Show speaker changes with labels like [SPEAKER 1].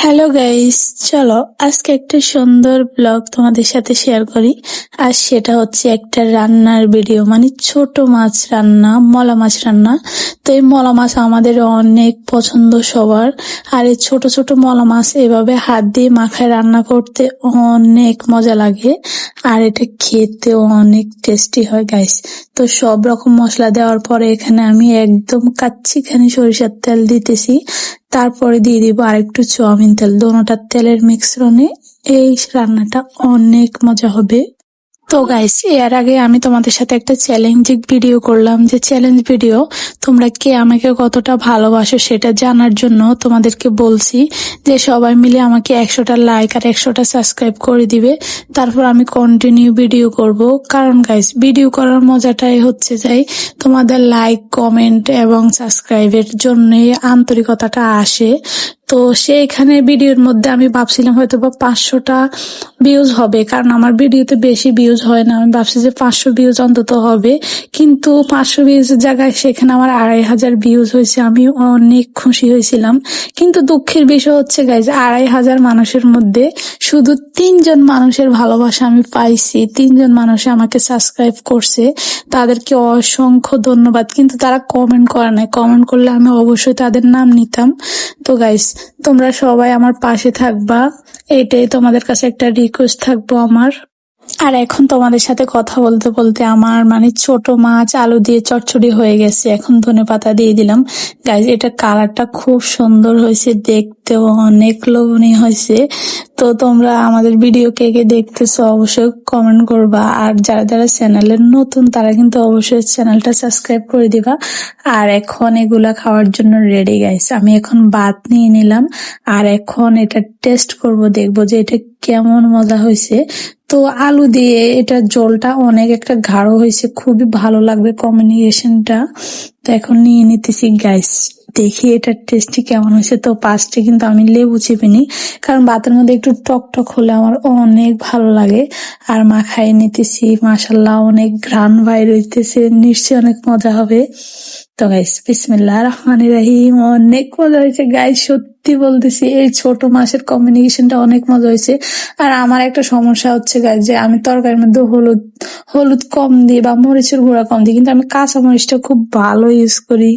[SPEAKER 1] Hello guys, চলো আজকে একটা সুন্দর ব্লগ তোমাদের সাথে শেয়ার করি। আর সেটা হচ্ছে একটা রান্নার ভিডিও, মানে ছোট মাছ রান্না, মলা মাছ রান্না। তো এই মলা মাছ আমাদের অনেক পছন্দ সবার। আর এই ছোট ছোট মলা মাছ এভাবে হাত দিয়ে মাখায় রান্না করতে অনেক মজা লাগে। আর এটা খেতেও অনেক টেস্টি হয় গাইস। তো সব রকম মশলা দেওয়ার পরে এখানে আমি একদম কাচ্চিখানি সরিষার তেল দিতেছি। তারপরে দিয়ে দিব আরেকটু সয়াবিন তেল। দোনোটার তেলের মিশ্রণে এই রান্নাটা অনেক মজা হবে। তো গাইস, এর আগে আমি তোমাদের সাথে একটা চ্যালেঞ্জিং ভিডিও করলাম, যে চ্যালেঞ্জ ভিডিও তোমরা কে আমাকে কতটা ভালোবাসো সেটা জানার জন্য তোমাদেরকে বলছি যে সবাই মিলে আমাকে 100টা লাইক আর 100টা সাবস্ক্রাইব করে দিবে। তারপর আমি কন্টিনিউ ভিডিও করব। কারণ গাইস, ভিডিও করার মজাটাই হচ্ছে যাই তোমাদের লাইক, কমেন্ট এবং সাবস্ক্রাইবের জন্য আন্তরিকতাটা আসে। তো সেইখানে ভিডিওর মধ্যে আমি ভাবছিলাম হয়তো বা 500টা ভিউজ হবে, কারণ আমার ভিডিওতে বেশি ভিউজ হয় না। আমি ভাবছি যে 500 ভিউজ অন্তত হবে, কিন্তু 500 ভিউজের জায়গায় সেখানে আমার 2500 ভিউজ হয়েছে। আমি অনেক খুশি হয়েছিলাম। কিন্তু দুঃখের বিষয় হচ্ছে গাইজ, 2500 মানুষের মধ্যে শুধু 3জন মানুষের ভালোবাসা আমি পাইছি। 3জন মানুষ আমাকে সাবস্ক্রাইব করছে, তাদেরকে অসংখ্য ধন্যবাদ। কিন্তু তারা কমেন্ট করে নাই। কমেন্ট করলে আমি অবশ্যই তাদের নাম নিতাম। তো গাইস, তোমরা সবাই আমার পাশে থাকবা, এটাই তোমাদের কাছে একটা রিকোয়েস্ট থাকবো আমার। আর এখন তোমাদের সাথে কথা বলতে বলতে আমার মানে ছোট মাছ আলু দিয়ে চচ্চড়ি হয়ে গেছে। এখন ধনেপাতা দিয়ে দিলাম। গাইজ, এটা কালারটা খুব সুন্দর হয়েছে, দেখতেও অনেক লোভনীয় হয়েছে। তো তোমরা আমাদের ভিডিও কে কে দেখতেছো অবশ্যই কমেন্ট করবা। আর যারা যারা চ্যানেলের নতুন তারা কিন্তু অবশ্যই চ্যানেলটা সাবস্ক্রাইব করে দিবা। আর এখন এগুলা খাওয়ার জন্য রেডি গাইস। আমি এখন ভাত নিয়ে নিলাম, আর এখন এটা টেস্ট করব, দেখবো যে এটা কেমন মজা হয়েছে। তো আলু দিয়ে এটা ঝোলটা অনেক একটা গাঢ় হয়েছে, খুবই ভালো লাগবে কম্বিনেশনটা। তো এখন নিয়ে নিতেছি গাইস, দেখি এটার টেস্টি কেমন হয়েছে। তো ফার্স্টে কিন্তু আমি লেবু চিপিনি, কারণ ভাতের মধ্যে একটু টক টক হলে আমার অনেক ভালো লাগে। আর মাখাই নিতেছি, মাশাল্লাহ অনেক ঘ্রাণ বাইর হইতেছে, নিশ্চয়ই অনেক মজা হবে। তো গাইস, বিসমিল্লাহির রহমানির রহিম। অনেক মজা হয়েছে গাইস, সত্যি বলতেছি, এই ছোট মাছের কম্বিনেশনটা অনেক মজা হয়েছে। আর আমার একটা সমস্যা হচ্ছে গাইস, যে আমি তরকারির মধ্যে হলুদ হলুদ কম দিই বা মরিচের গুঁড়া কম দিই, কিন্তু আমি কাঁচা মরিচটা খুব ভালো ইউজ করি।